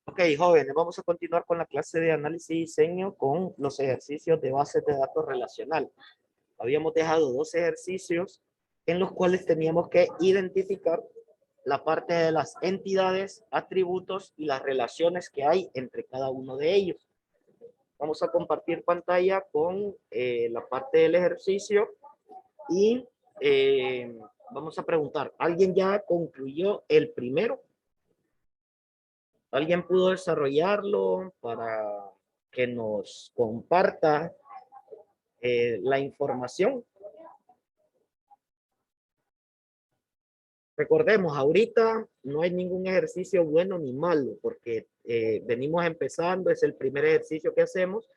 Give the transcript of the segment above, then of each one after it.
Ok, jóvenes, vamos a continuar con la clase de análisis y diseño con los ejercicios de bases de datos relacional. Habíamos dejado dos ejercicios en los cuales teníamos que identificar la parte de las entidades, atributos y las relaciones que hay entre cada uno de ellos. Vamos a compartir pantalla con la parte del ejercicio y vamos a preguntar, ¿alguien ya concluyó el primero? ¿Alguien pudo desarrollarlo para que nos comparta la información? Recordemos, ahorita no hay ningún ejercicio bueno ni malo, porque venimos empezando, es el primer ejercicio que hacemos,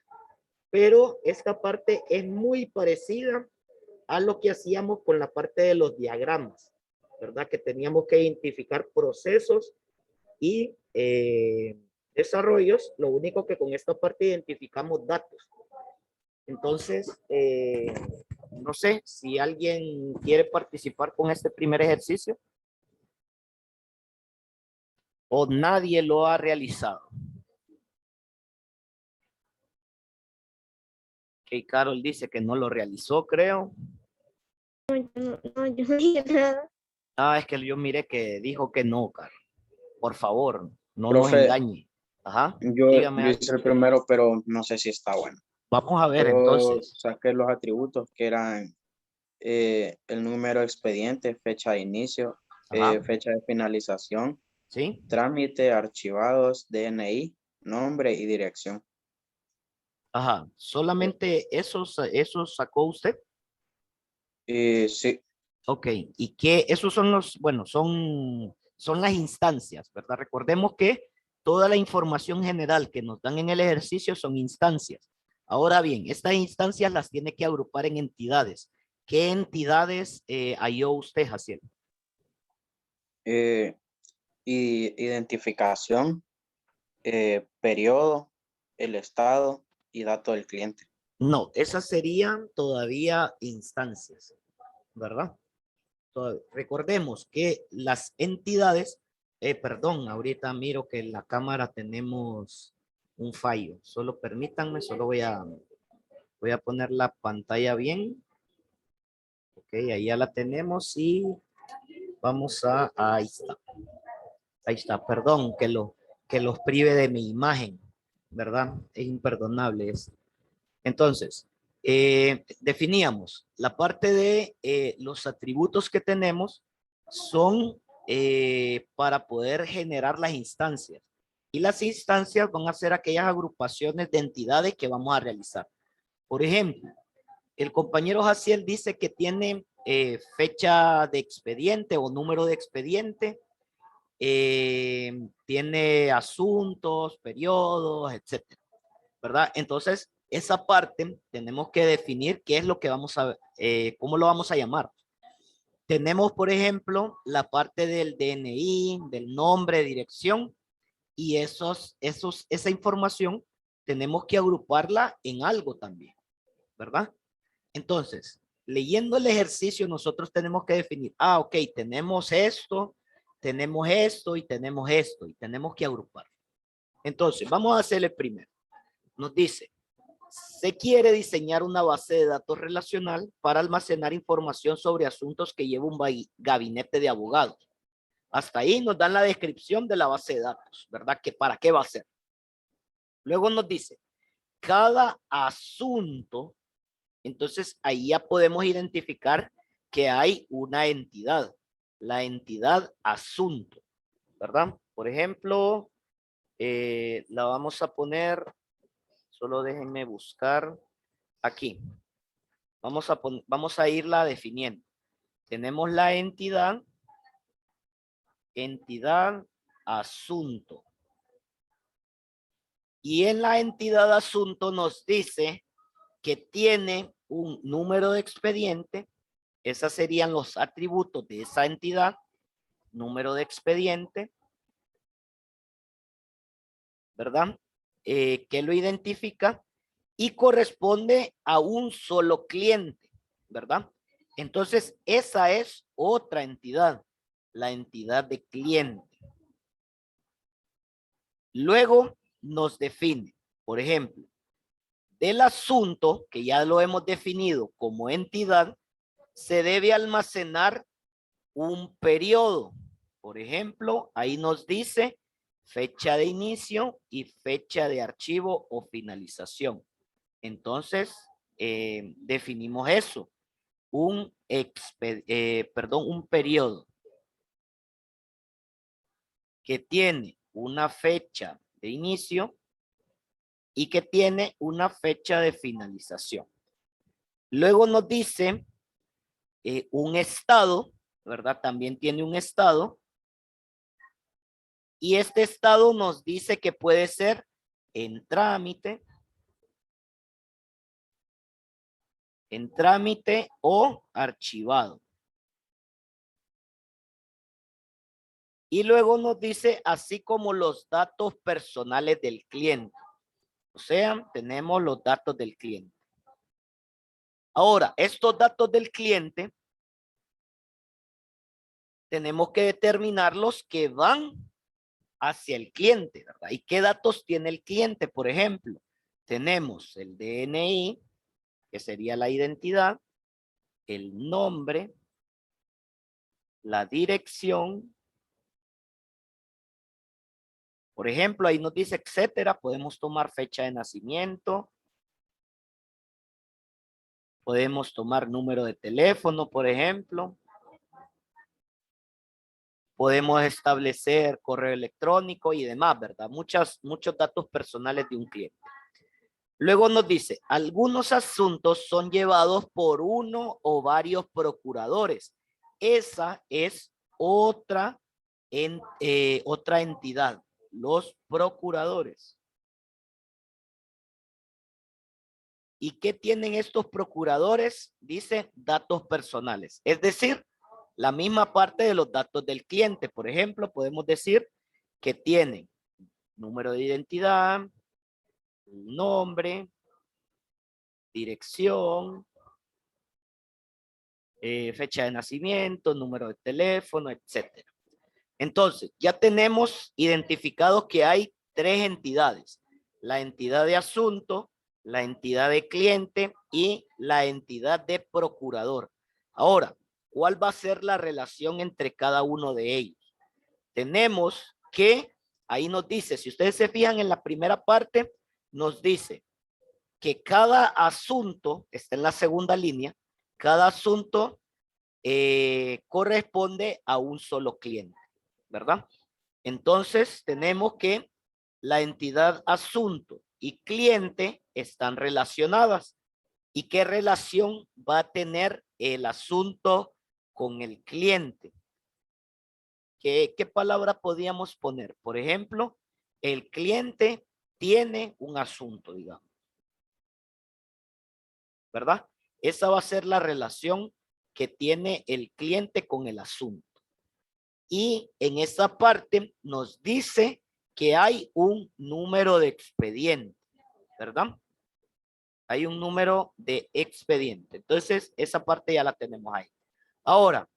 pero esta parte es muy parecida a lo que hacíamos con la parte de los diagramas, ¿verdad? Que teníamos que identificar procesos y desarrollos, lo único que con esta parte identificamos datos. Entonces, no sé si alguien quiere participar con este primer ejercicio o nadie lo ha realizado. Que Carol dice que no lo realizó, creo. No, yo no dije nada. Ah, es que yo miré que dijo que no, Carol. Por favor, no nos Profe, engañe. Ajá, yo dígame. hice el primero, pero no sé si está bueno. Vamos a ver Yo entonces. saqué los atributos que eran el número de expediente, fecha de inicio, Ajá, fecha de finalización, ¿sí? trámite, archivados, DNI, nombre y dirección. Ajá, solamente esos sacó usted. Sí, Ok, y que esos son los, bueno, son las instancias, ¿verdad? Recordemos que toda la información general que nos dan en el ejercicio son instancias. Ahora bien, estas instancias las tiene que agrupar en entidades. ¿Qué entidades halló usted, Jaciel? eh, y identificación, periodo, el estado y dato del cliente. No, esas serían todavía instancias, ¿verdad? Recordemos que las entidades, perdón, ahorita miro que en la cámara tenemos un fallo. Solo permítanme, solo voy a poner la pantalla bien. Ok, ahí ya la tenemos y vamos ahí está. Ahí está, perdón que los prive de mi imagen, ¿verdad? Es imperdonable eso. Entonces, definíamos la parte de los atributos que tenemos son para poder generar las instancias. Y las instancias van a ser aquellas agrupaciones de entidades que vamos a realizar. Por ejemplo, el compañero Jaciel dice que tiene fecha de expediente o número de expediente, tiene asuntos, periodos, etcétera, ¿verdad? Entonces, esa parte tenemos que definir qué es lo que vamos a, cómo lo vamos a llamar. Tenemos, por ejemplo, la parte del DNI, del nombre, dirección, y esa información tenemos que agruparla en algo también, ¿verdad? Entonces, leyendo el ejercicio, nosotros tenemos que definir, ok, tenemos esto y tenemos esto, y tenemos que agrupar. Entonces, vamos a hacer el primero. Nos dice, se quiere diseñar una base de datos relacional para almacenar información sobre asuntos que lleva un gabinete de abogados. Hasta ahí nos dan la descripción de la base de datos, ¿verdad? Que para qué va a ser. Luego nos dice, cada asunto, entonces ahí ya podemos identificar que hay una entidad, la entidad asunto, ¿verdad? Por ejemplo, la vamos a poner, solo déjenme buscar aquí. Vamos a irla definiendo. Tenemos la entidad asunto. Y en la entidad asunto nos dice que tiene un número de expediente. Esos serían los atributos de esa entidad. Número de expediente, ¿verdad? Que lo identifica y corresponde a un solo cliente, ¿verdad? Entonces, esa es otra entidad, la entidad de cliente. Luego nos define, por ejemplo, del asunto, que ya lo hemos definido como entidad, se debe almacenar un periodo. Por ejemplo, ahí nos dice fecha de inicio y fecha de archivo o finalización. Entonces, definimos eso, un periodo que tiene una fecha de inicio y que tiene una fecha de finalización. Luego nos dice un estado, ¿verdad? También tiene un estado. Y este estado nos dice que puede ser en trámite o archivado. Y luego nos dice así como los datos personales del cliente. O sea, tenemos los datos del cliente. Ahora, estos datos del cliente tenemos que determinar los que van hacia el cliente, ¿verdad? ¿Y qué datos tiene el cliente? Por ejemplo, tenemos el DNI, que sería la identidad, el nombre, la dirección. Por ejemplo, ahí nos dice etcétera. Podemos tomar fecha de nacimiento. Podemos tomar número de teléfono, por ejemplo. Podemos establecer correo electrónico y demás, ¿verdad? Muchos datos personales de un cliente. Luego nos dice, algunos asuntos son llevados por uno o varios procuradores. Esa es otra entidad, los procuradores. ¿Y qué tienen estos procuradores? Dice datos personales, es decir, la misma parte de los datos del cliente. Por ejemplo, podemos decir que tienen número de identidad, nombre, dirección, fecha de nacimiento, número de teléfono, etcétera. Entonces, ya tenemos identificado que hay tres entidades: la entidad de asunto, la entidad de cliente y la entidad de procurador. Ahora, ¿cuál va a ser la relación entre cada uno de ellos? Tenemos que, ahí nos dice, si ustedes se fijan en la primera parte, nos dice que cada asunto, está en la segunda línea, cada asunto corresponde a un solo cliente, ¿verdad? Entonces tenemos que la entidad asunto y cliente están relacionadas. ¿Y qué relación va a tener el asunto con el cliente? ¿Qué palabra podíamos poner? Por ejemplo, el cliente tiene un asunto, digamos, ¿verdad? Esa va a ser la relación que tiene el cliente con el asunto. Y en esa parte nos dice que hay un número de expediente, ¿verdad? Hay un número de expediente. Entonces, esa parte ya la tenemos ahí. Ahora,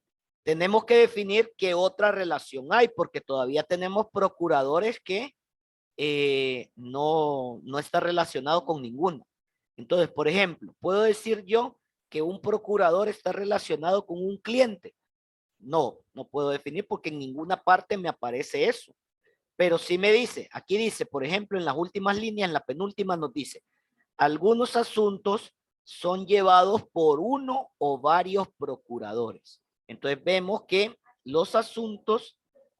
tenemos que definir qué otra relación hay, porque todavía tenemos procuradores que no está relacionado con ninguno. Entonces, por ejemplo, ¿puedo decir yo que un procurador está relacionado con un cliente? No, no puedo definir porque en ninguna parte me aparece eso. Pero sí me dice, aquí dice, por ejemplo, en las últimas líneas, en la penúltima nos dice, algunos asuntos son llevados por uno o varios procuradores. Entonces vemos que los asuntos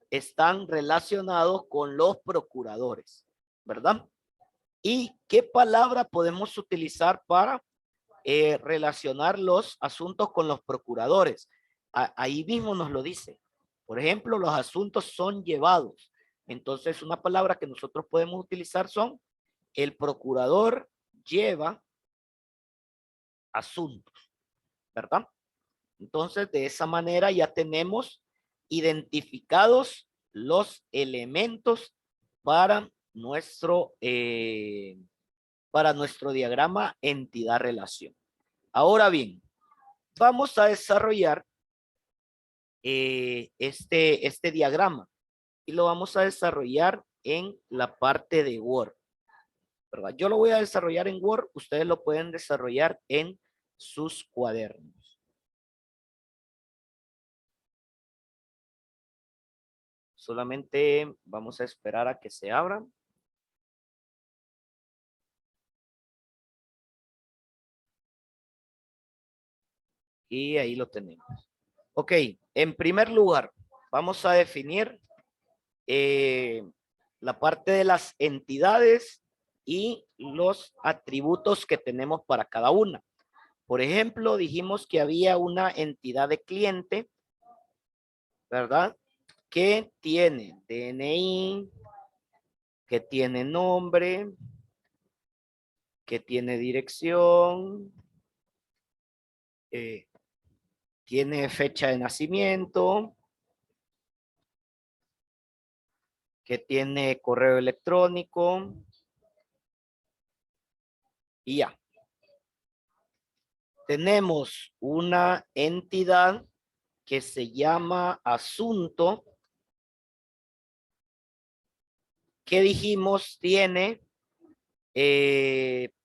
están relacionados con los procuradores, ¿verdad? ¿Y qué palabra podemos utilizar para relacionar los asuntos con los procuradores? Ahí mismo nos lo dice. Por ejemplo, los asuntos son llevados. Entonces, una palabra que nosotros podemos utilizar son el procurador lleva asuntos, ¿verdad? Entonces, de esa manera ya tenemos identificados los elementos para nuestro diagrama entidad-relación. Ahora bien, vamos a desarrollar este diagrama y lo vamos a desarrollar en la parte de Word, ¿verdad? Yo lo voy a desarrollar en Word, ustedes lo pueden desarrollar en sus cuadernos. Solamente vamos a esperar a que se abra. Y ahí lo tenemos. Ok, en primer lugar, vamos a definir la parte de las entidades y los atributos que tenemos para cada una. Por ejemplo, dijimos que había una entidad de cliente, ¿verdad? Que tiene DNI, que tiene nombre, que tiene dirección, tiene fecha de nacimiento, que tiene correo electrónico y ya. Tenemos una entidad que se llama asunto, que dijimos tiene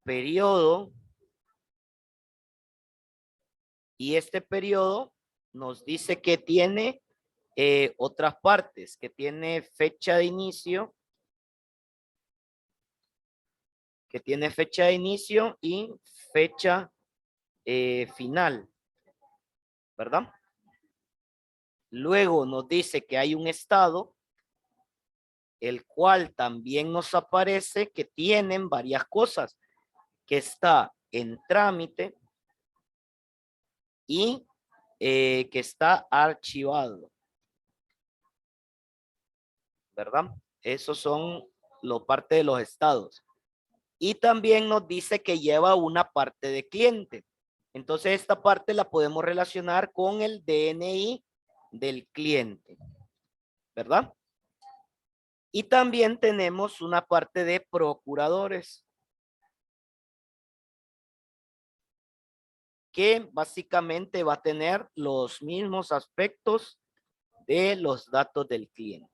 periodo, y este periodo nos dice que tiene otras partes, que tiene fecha de inicio, y fecha final, ¿verdad? Luego nos dice que hay un estado, el cual también nos aparece que tienen varias cosas, que está en trámite y que está archivado, ¿verdad? Esos son parte de los estados. Y también nos dice que lleva una parte de cliente. Entonces esta parte la podemos relacionar con el DNI del cliente, ¿verdad? Y también tenemos una parte de procuradores, que básicamente va a tener los mismos aspectos de los datos del cliente.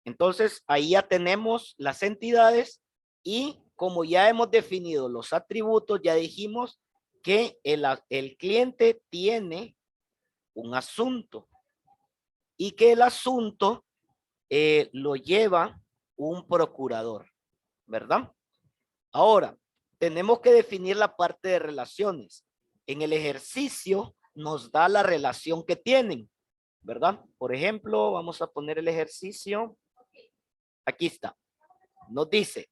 Entonces, ahí ya tenemos las entidades y como ya hemos definido los atributos, ya dijimos que el cliente tiene un asunto y que el asunto lo lleva un procurador, ¿verdad? Ahora, tenemos que definir la parte de relaciones. En el ejercicio nos da la relación que tienen, ¿verdad? Por ejemplo, vamos a poner el ejercicio. Aquí está. Nos dice,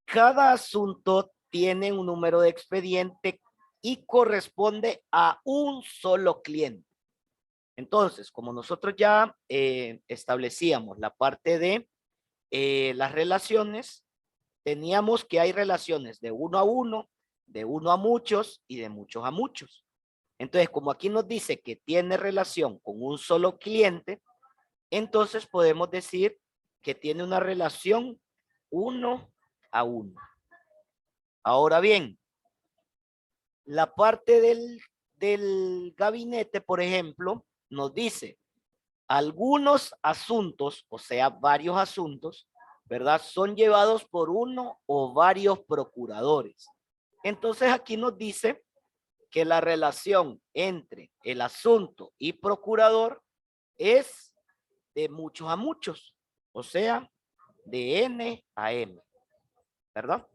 cada asunto tiene un número de expediente y corresponde a un solo cliente. Entonces, como nosotros ya establecíamos la parte de las relaciones, teníamos que hay relaciones de uno a uno, de uno a muchos y de muchos a muchos. Entonces, como aquí nos dice que tiene relación con un solo cliente, entonces podemos decir que tiene una relación uno a uno. Ahora bien, la parte del gabinete, por ejemplo, nos dice algunos asuntos, o sea, varios asuntos, ¿verdad? Son llevados por uno o varios procuradores. Entonces aquí nos dice que la relación entre el asunto y procurador es de muchos a muchos, o sea, de N a M, ¿verdad?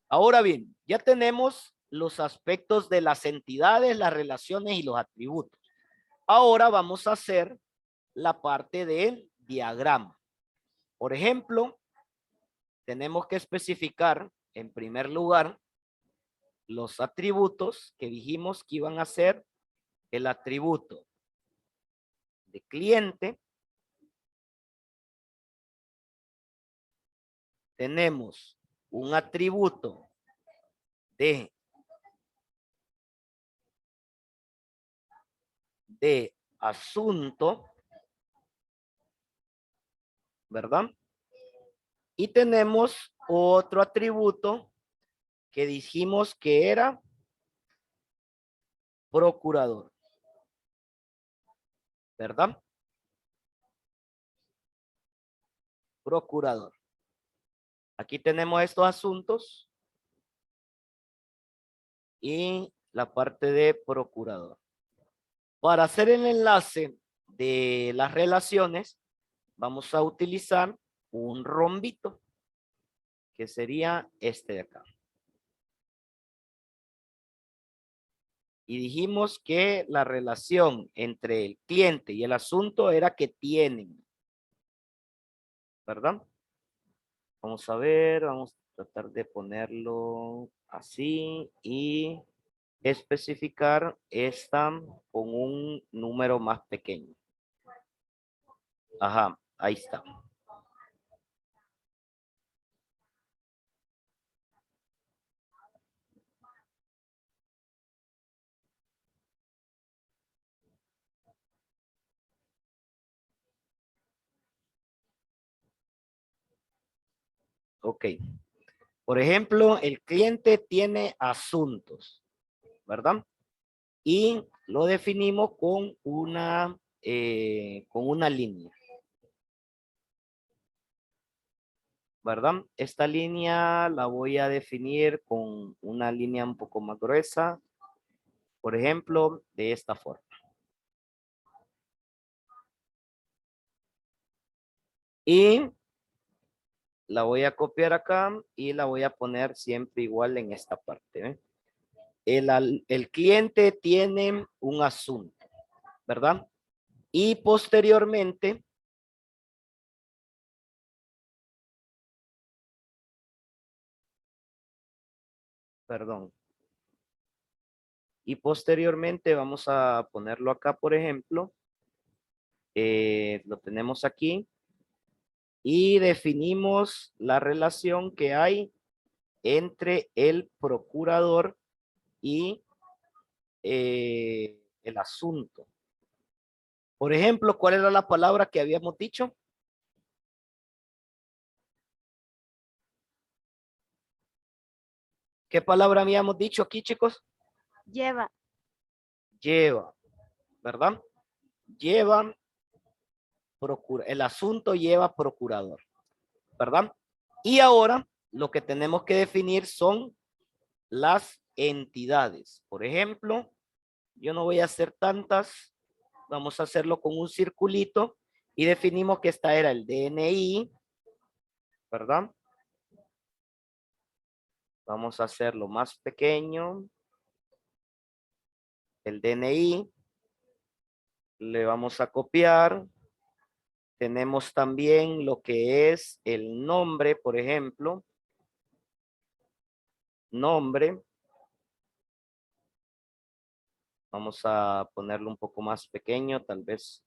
Ahora bien, ya tenemos los aspectos de las entidades, las relaciones y los atributos. Ahora vamos a hacer la parte del diagrama. Por ejemplo, tenemos que especificar en primer lugar los atributos que dijimos que iban a ser el atributo de cliente. Tenemos un atributo de asunto, ¿verdad? Y tenemos otro atributo que dijimos que era procurador, ¿verdad? procurador. Aquí tenemos estos asuntos y la parte de procurador. Para hacer el enlace de las relaciones, vamos a utilizar un rombito, que sería este de acá. Y dijimos que la relación entre el cliente y el asunto era que tienen, ¿verdad? Vamos a ver, vamos a tratar de ponerlo así y especificar esta con un número más pequeño. Ajá, ahí está. Ok. Por ejemplo, el cliente tiene asuntos, ¿verdad? Y lo definimos con una línea, ¿verdad? Esta línea la voy a definir con una línea un poco más gruesa, por ejemplo, de esta forma. Y la voy a copiar acá y la voy a poner siempre igual en esta parte, ¿eh? El cliente tiene un asunto, ¿verdad? Y posteriormente, perdón, y posteriormente vamos a ponerlo acá, por ejemplo, lo tenemos aquí y definimos la relación que hay entre el procurador y el asunto. Por ejemplo, ¿cuál era la palabra que habíamos dicho? ¿Qué palabra habíamos dicho aquí, chicos? Lleva. Lleva, ¿verdad? Lleva, el asunto lleva procurador, ¿verdad? Y ahora lo que tenemos que definir son las entidades. Por ejemplo, yo no voy a hacer tantas, vamos a hacerlo con un circulito y definimos que esta era el DNI, ¿verdad? Vamos a hacerlo más pequeño. El DNI, le vamos a copiar. Tenemos también lo que es el nombre, por ejemplo. Nombre. Vamos a ponerlo un poco más pequeño, tal vez.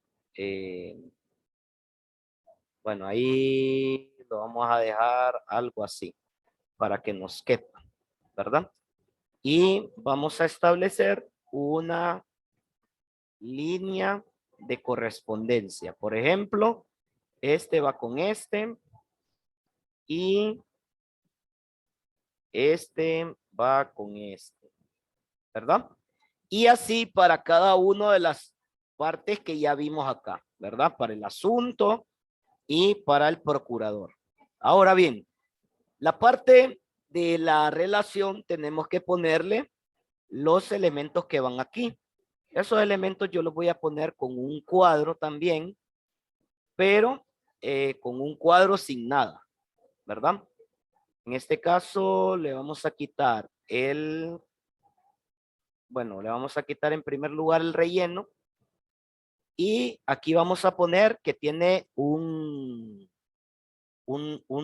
Bueno, ahí lo vamos a dejar algo así para que nos quepa, ¿verdad? Y vamos a establecer una línea de correspondencia. Por ejemplo, este va con este y este va con este, ¿verdad? Y así para cada una de las partes que ya vimos acá, ¿verdad? Para el asunto y para el procurador. Ahora bien, la parte de la relación tenemos que ponerle los elementos que van aquí. Esos elementos yo los voy a poner con un cuadro también, pero con un cuadro sin nada, ¿verdad? En este caso le vamos a quitar bueno, le vamos a quitar en primer lugar el relleno y aquí vamos a poner que tiene un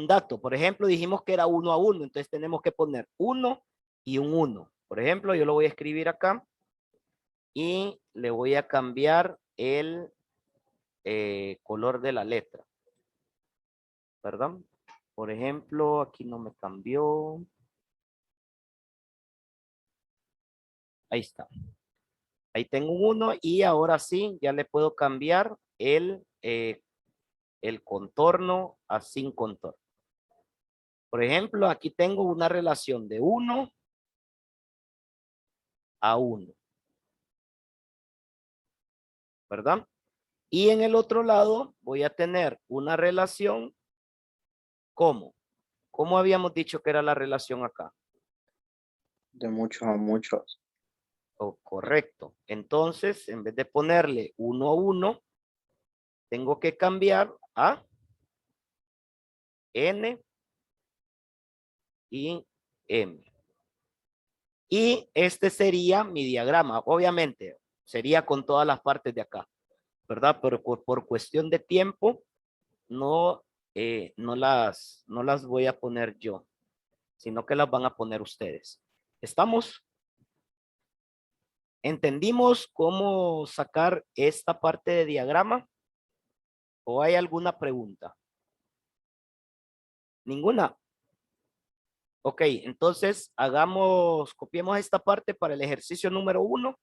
dato. Por ejemplo, dijimos que era 1 a 1, entonces tenemos que poner 1 y un 1. Por ejemplo, yo lo voy a escribir acá y le voy a cambiar el color de la letra, ¿verdad? Por ejemplo, aquí no me cambió. Ahí está. Ahí tengo un 1 y ahora sí, ya le puedo cambiar el contorno a sin contorno. Por ejemplo, aquí tengo una relación de 1 a 1, ¿verdad? Y en el otro lado voy a tener una relación ¿Cómo? ¿Cómo habíamos dicho que era la relación acá? De muchos a muchos. Oh, correcto. Entonces, en vez de ponerle 1 a 1, tengo que cambiar a N y M. Y este sería mi diagrama. Obviamente, sería con todas las partes de acá, ¿verdad? Pero por cuestión de tiempo, no, no las voy a poner yo, sino que las van a poner ustedes. ¿Estamos? ¿Entendimos cómo sacar esta parte de diagrama? ¿O hay alguna pregunta? ¿Ninguna? Ok, entonces copiemos esta parte para el ejercicio número 1.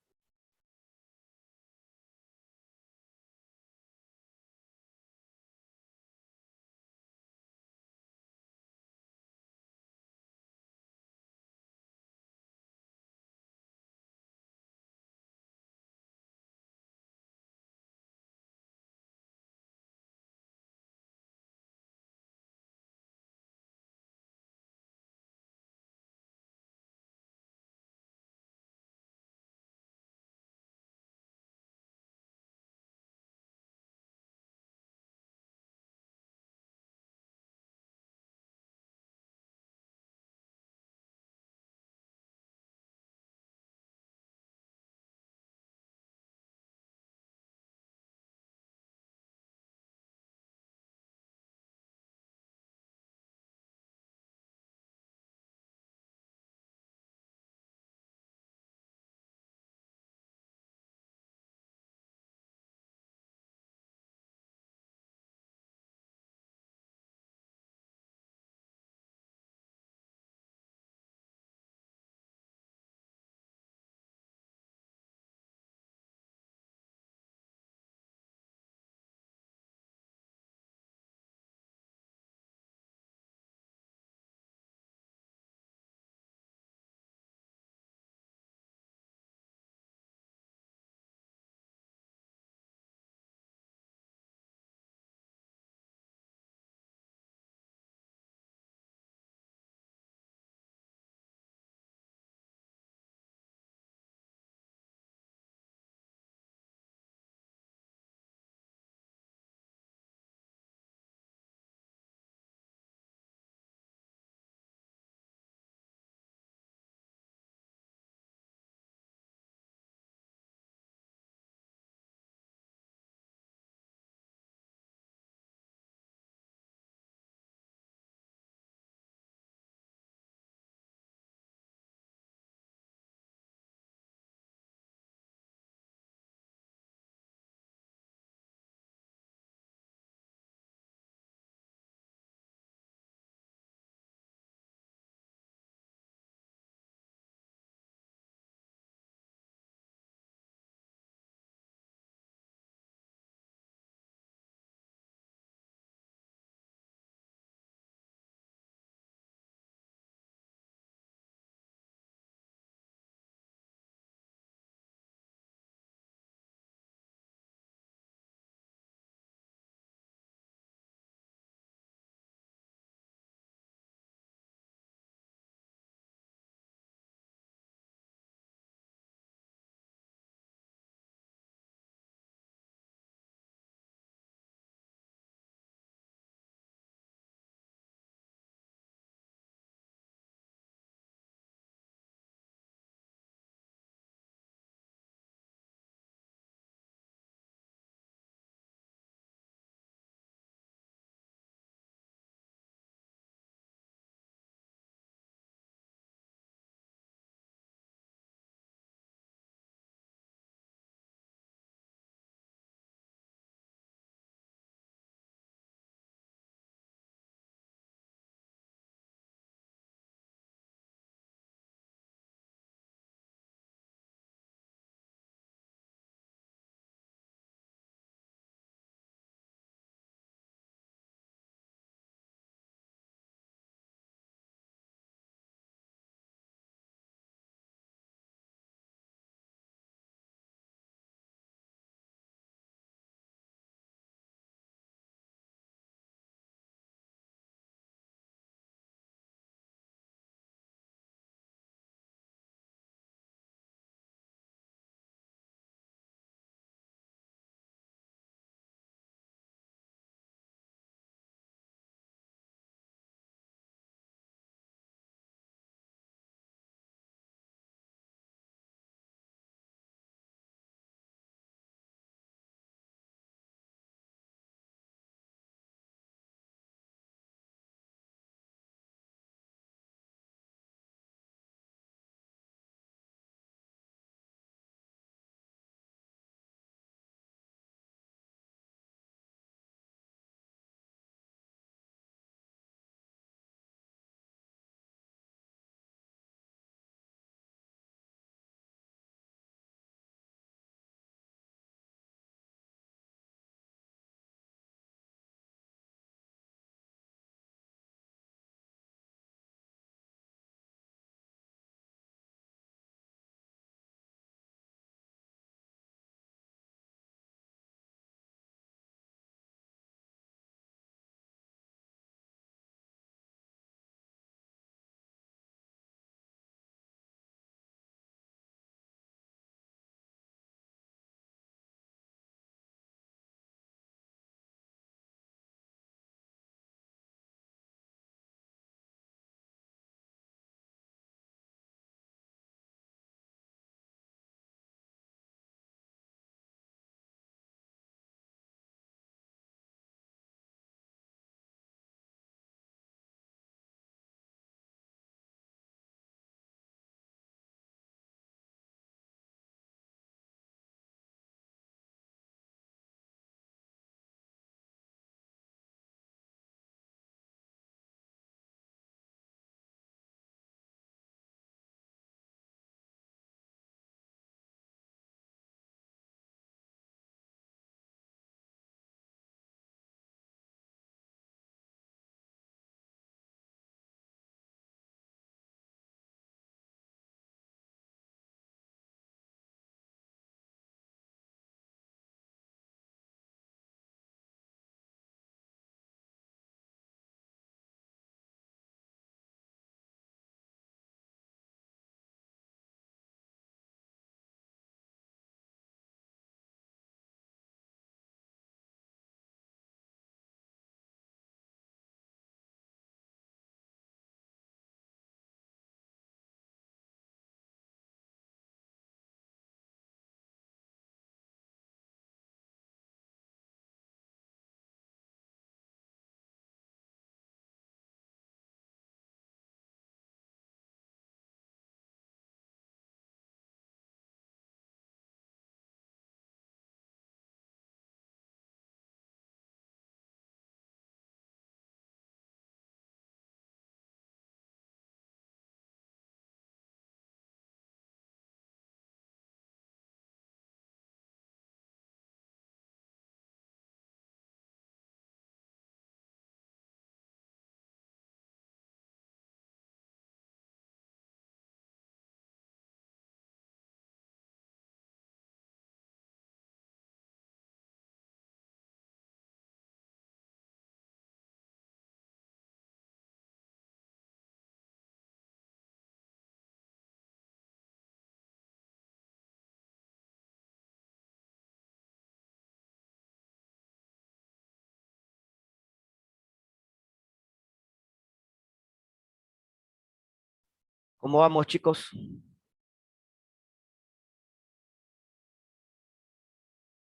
¿Cómo vamos, chicos?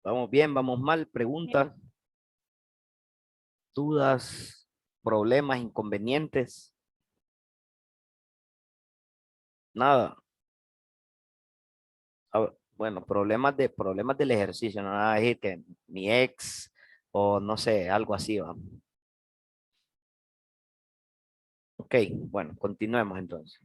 ¿Vamos bien? ¿Vamos mal? ¿Preguntas? ¿Dudas? ¿Problemas? ¿Inconvenientes? Nada. Bueno, problemas del ejercicio, no nada decir que mi ex o no sé, algo así, va. Ok, bueno, continuemos entonces.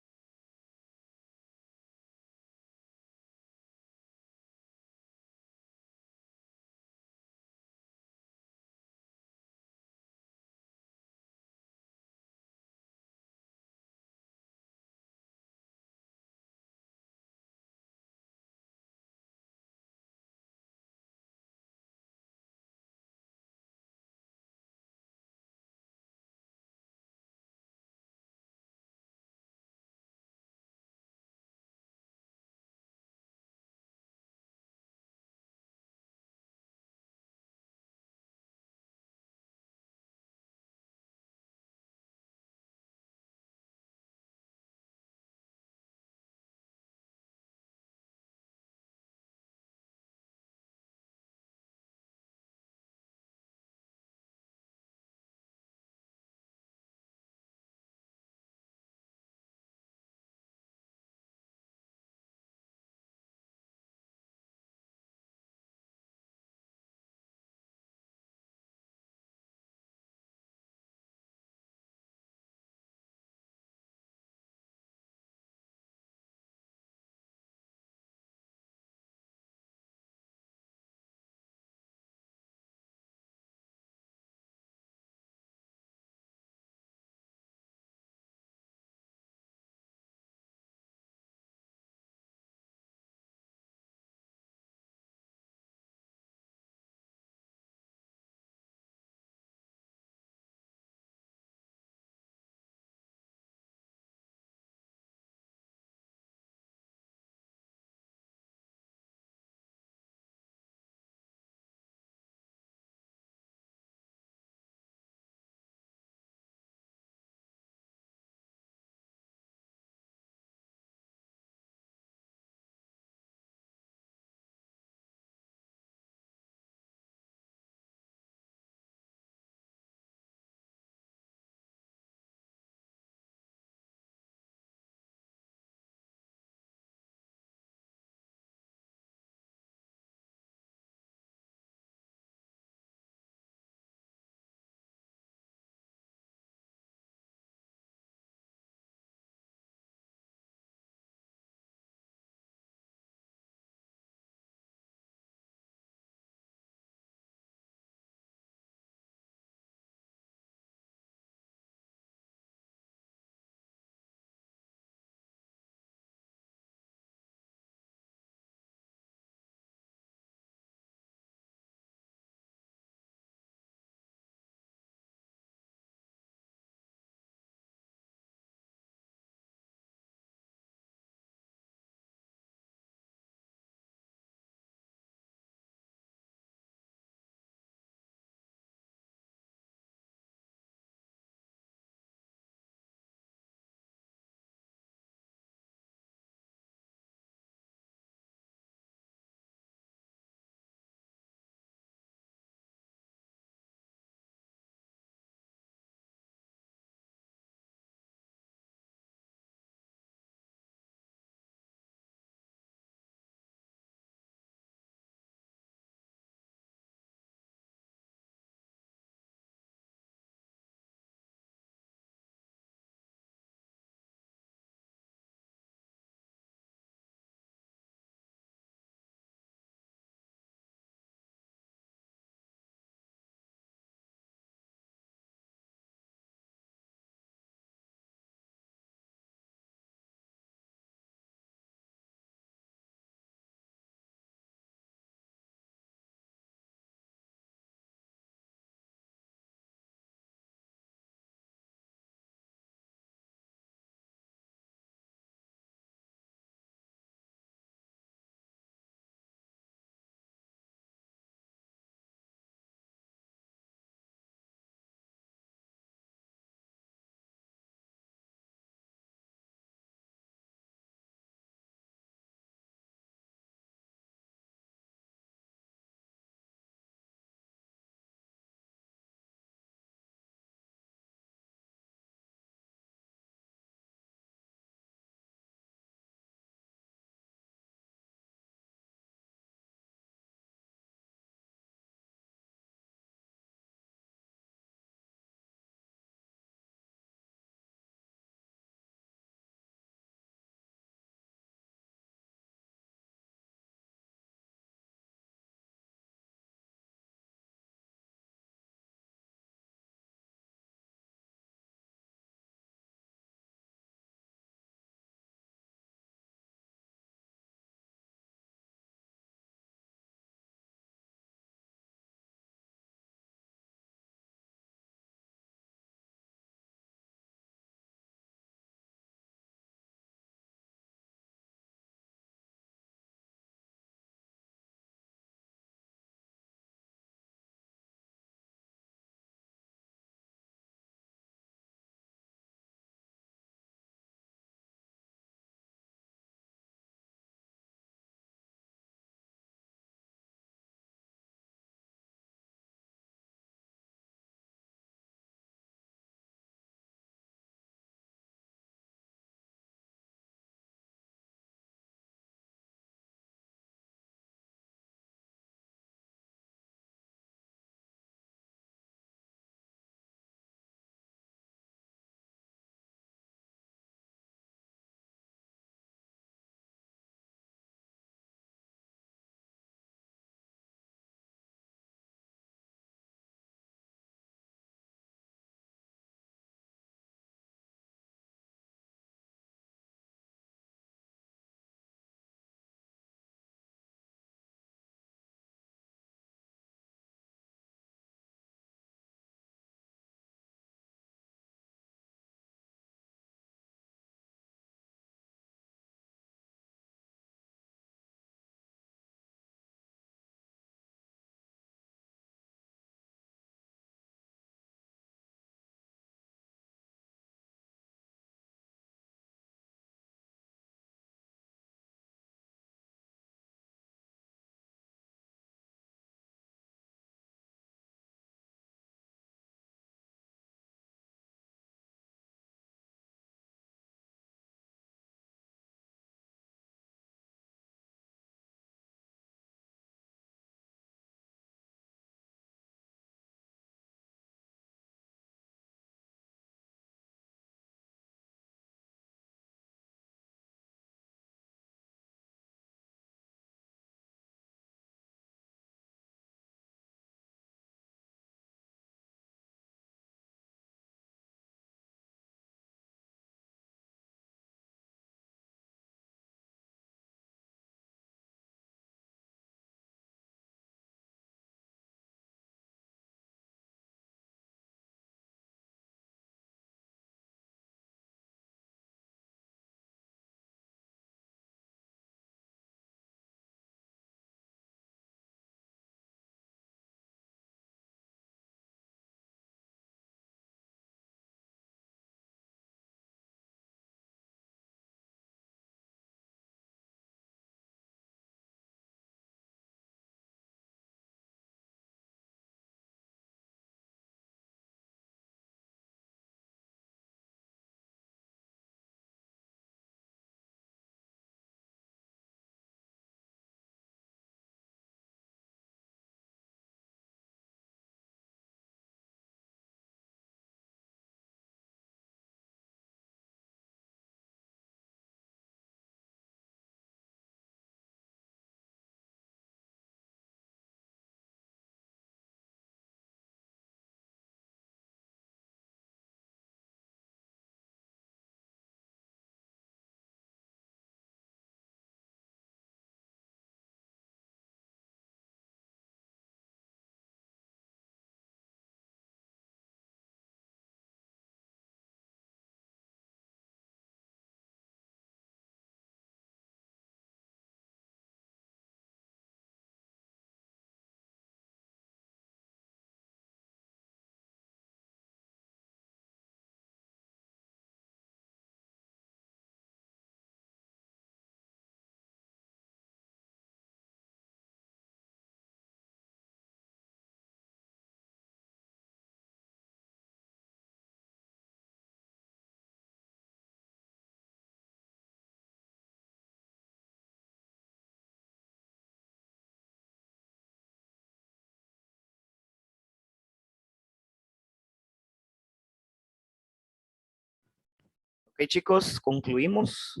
Ok, chicos, concluimos.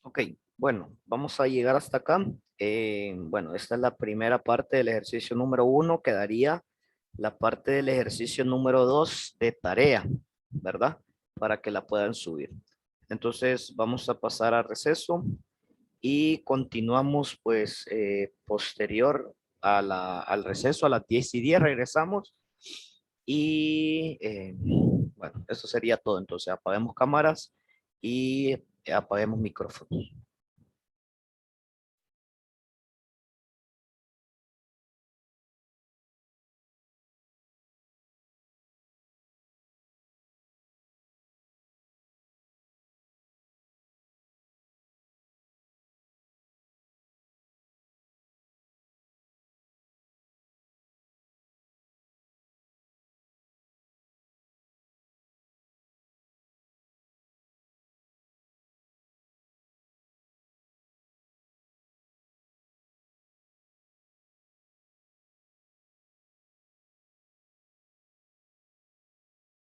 Ok, bueno, vamos a llegar hasta acá. Bueno, esta es la primera parte del ejercicio número 1. Quedaría la parte del ejercicio número 2 de tarea, ¿verdad? Para que la puedan subir. Entonces, vamos a pasar a receso y continuamos pues posterior al receso a las 10:10 regresamos y bueno, eso sería todo. Entonces apaguemos cámaras y apaguemos micrófonos.